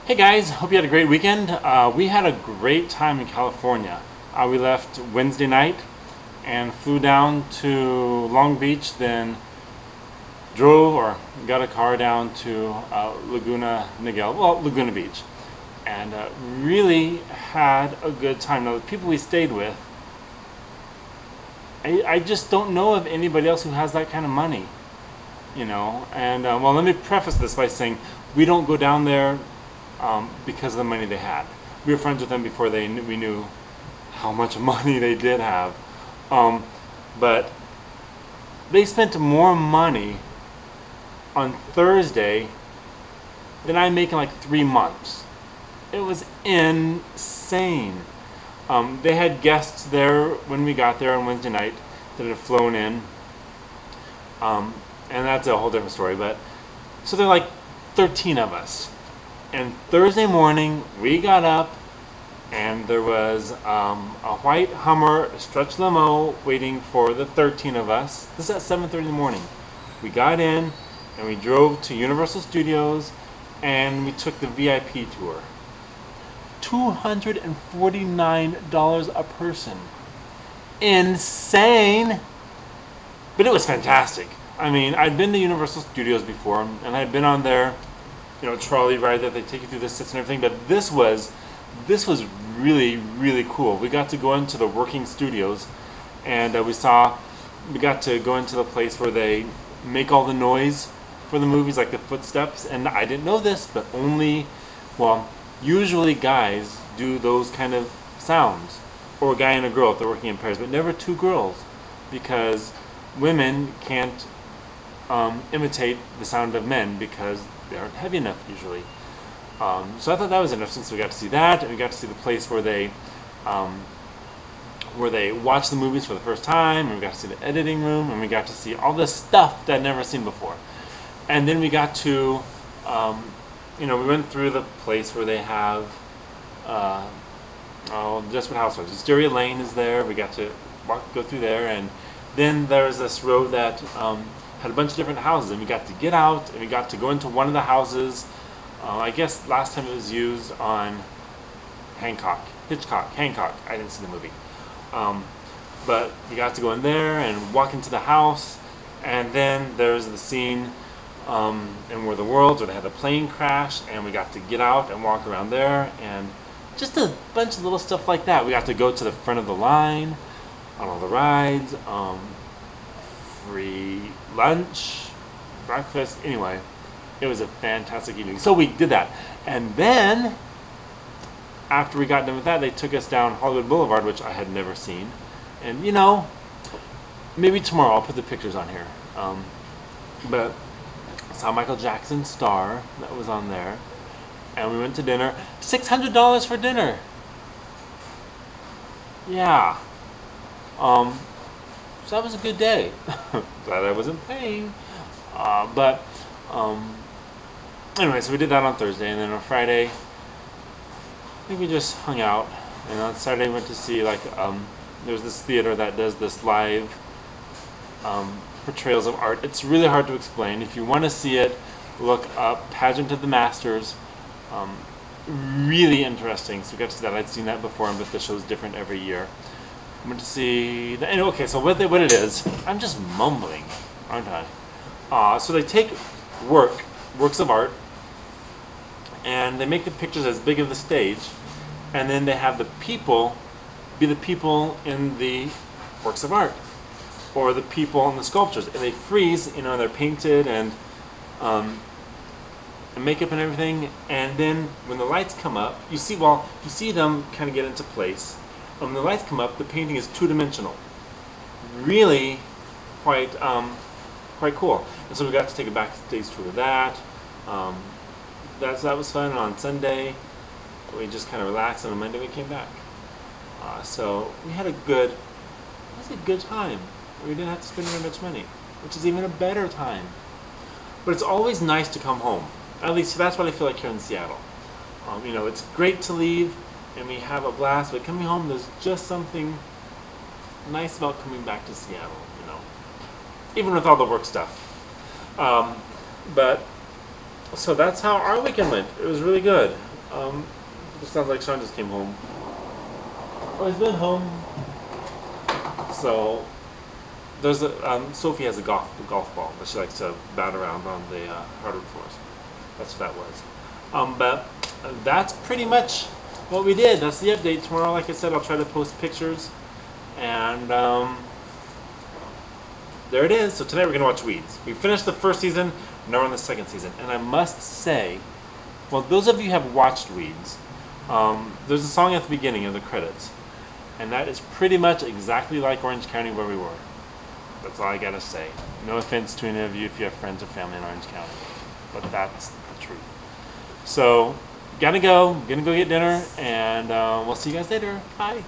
Hey guys, hope you had a great weekend. We had a great time in California. We left Wednesday night and flew down to Long Beach, then drove or got a car down to Laguna Niguel, well, Laguna Beach, and really had a good time. Now, the people we stayed with, I just don't know of anybody else who has that kind of money, you know. And well, let me preface this by saying we don't go down there because of the money they had. We were friends with them before we knew how much money they did have. But they spent more money on Thursday than I make in like 3 months. It was insane. They had guests there when we got there on Wednesday night that had flown in. And that's a whole different story. But so there are like 13 of us. And Thursday morning, we got up, and there was a white Hummer stretch limo waiting for the 13 of us. This is at 7:30 in the morning. We got in, and we drove to Universal Studios, and we took the VIP tour. $249 a person. Insane! But it was fantastic. I mean, I'd been to Universal Studios before, and I'd been on their trolley ride that they take you through the sits and everything, but this was really, really cool. We got to go into the working studios, and we got to go into the place where they make all the noise for the movies, like the footsteps. And I didn't know this, but usually guys do those kind of sounds, or a guy and a girl if they're working in pairs, but never two girls, because women can't imitate the sound of men because they aren't heavy enough usually. So I thought that was interesting. So we got to see that, and we got to see the place where they watch the movies for the first time, and we got to see the editing room, and we got to see all this stuff that I'd never seen before. And then we got to, we went through the place where they have Desperate Housewives. Wisteria Lane is there. We got to go through there, and then there's this road that had a bunch of different houses, and we got to get out, and we got to go into one of the houses. I guess last time it was used on Hitchcock. I didn't see the movie. But we got to go in there and walk into the house, and then there's the scene in War of the Worlds where they had the plane crash, and we got to get out and walk around there, and just a bunch of little stuff like that. We got to go to the front of the line on all the rides, free lunch, breakfast, anyway. It was a fantastic evening. So we did that. And then, after we got done with that, they took us down Hollywood Boulevard, which I had never seen. And, maybe tomorrow I'll put the pictures on here. But I saw Michael Jackson's star that was on there. And we went to dinner. $600 for dinner. Yeah. So that was a good day. Glad I wasn't paying. Anyway, so we did that on Thursday, and then on Friday, I think we just hung out. And on Saturday, we went to see there's this theater that does this live portrayals of art. It's really hard to explain. If you want to see it, look up Pageant of the Masters. Really interesting. So we got to see that. I'd seen that before, but the show's different every year. I went to see. Okay, so what it is? I'm just mumbling, aren't I? So they take works of art, and they make the pictures as big as the stage, and then they have the people be the people in the works of art, or the people in the sculptures, and they freeze, they're painted and makeup and everything, and then when the lights come up, you see them kind of get into place. When the lights come up, the painting is two-dimensional. Really quite cool. And so we got to take a backstage tour of that. That was fun. And on Sunday, we just kind of relaxed, and on Monday we came back. So we had a good time. We didn't have to spend very much money, which is even a better time. But it's always nice to come home. At least that's what I feel like here in Seattle. It's great to leave, and we have a blast, but coming home, there's just something nice about coming back to Seattle, even with all the work stuff. But so that's how our weekend went. It was really good. It sounds like Sean just came home. Oh, he's been home. So there's Sophie has a golf ball that she likes to bat around on the hardwood floors. That's what that was. But that's pretty much what we did. That's the update. Tomorrow, like I said, I'll try to post pictures. And there it is. So tonight we're going to watch Weeds. We finished the first season. Now we're on the second season. And I must say, well, those of you who have watched Weeds, there's a song at the beginning of the credits. And that is pretty much exactly like Orange County where we were. That's all I got to say. No offense to any of you if you have friends or family in Orange County. But that's the truth. So, gonna go get dinner, and we'll see you guys later. Bye.